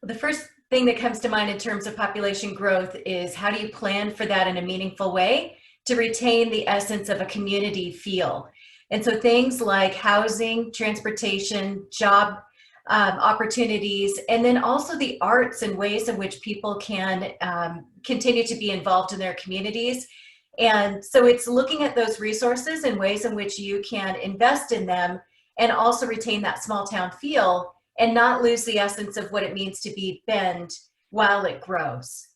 The first thing that comes to mind in terms of population growth is how do you plan for that in a meaningful way to retain the essence of a community feel? And so things like housing, transportation, job opportunities, and then also the arts and ways in which people can continue to be involved in their communities. And so it's looking at those resources and ways in which you can invest in them and also retain that small town feel and not lose the essence of what it means to be Bend while it grows.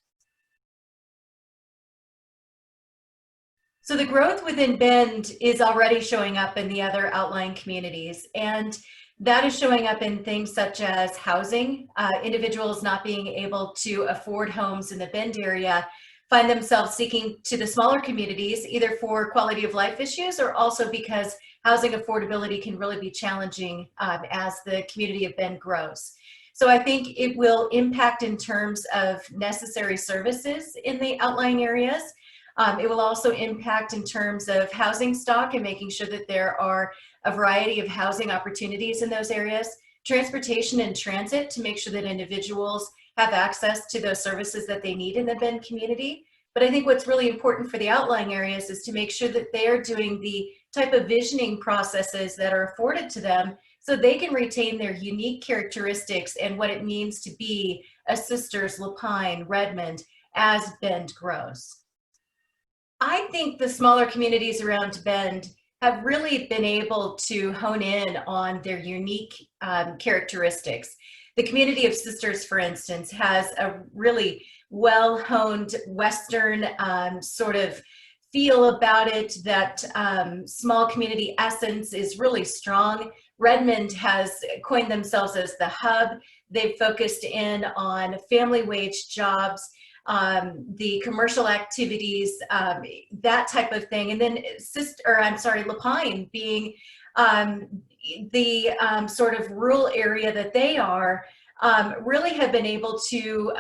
So the growth within Bend is already showing up in the other outlying communities, and that is showing up in things such as housing. Individuals not being able to afford homes in the Bend area find themselves seeking to the smaller communities, either for quality of life issues or also because housing affordability can really be challenging as the community of Bend grows. So I think it will impact in terms of necessary services in the outlying areas. It will also impact in terms of housing stock and making sure that there are a variety of housing opportunities in those areas, transportation and transit to make sure that individuals have access to those services that they need in the Bend community. But I think what's really important for the outlying areas is to make sure that they're doing the type of visioning processes that are afforded to them so they can retain their unique characteristics and what it means to be a Sisters, Lapine, Redmond as Bend grows. I think the smaller communities around Bend have really been able to hone in on their unique characteristics. The community of Sisters, for instance, has a really well-honed Western sort of feel about it. That small community essence is really strong. Redmond has coined themselves as the hub. They've focused in on family wage jobs, the commercial activities, that type of thing. And then Lapine being the sort of rural area that they are, really have been able to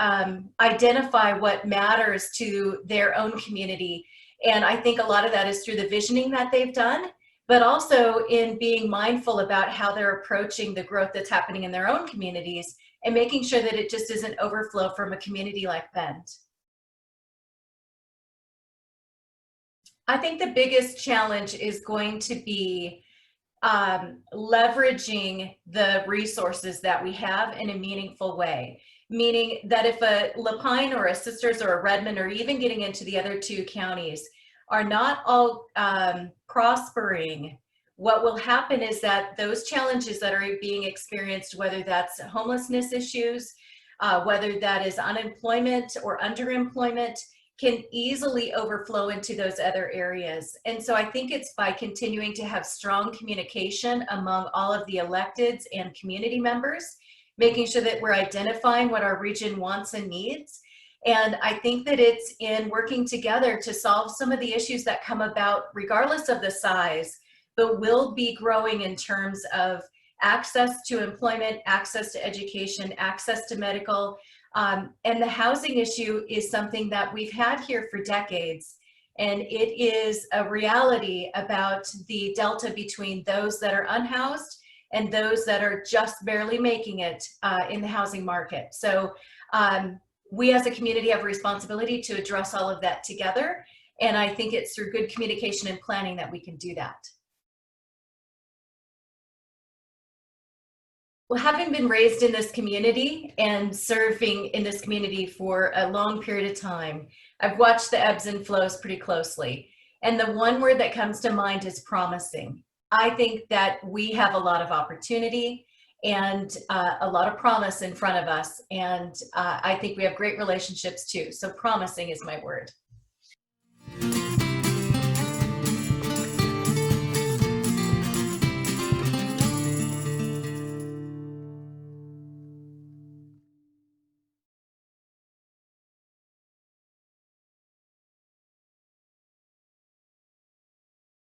identify what matters to their own community. And I think a lot of that is through the visioning that they've done, but also in being mindful about how they're approaching the growth that's happening in their own communities and making sure that it just isn't overflow from a community like Bend. I think the biggest challenge is going to be leveraging the resources that we have in a meaningful way. Meaning that if a Lapine or a Sisters or a Redmond or even getting into the other two counties are not all prospering, what will happen is that those challenges that are being experienced, whether that's homelessness issues, whether that is unemployment or underemployment, can easily overflow into those other areas. And so I think it's by continuing to have strong communication among all of the electeds and community members, making sure that we're identifying what our region wants and needs. And I think that it's in working together to solve some of the issues that come about regardless of the size, but will be growing in terms of access to employment, access to education, access to medical. And the housing issue is something that we've had here for decades. And it is a reality about the delta between those that are unhoused and those that are just barely making it in the housing market. So we as a community have a responsibility to address all of that together. And I think it's through good communication and planning that we can do that. Well, having been raised in this community and serving in this community for a long period of time, I've watched the ebbs and flows pretty closely. And the one word that comes to mind is promising. I think that we have a lot of opportunity and a lot of promise in front of us. And I think we have great relationships too. So promising is my word.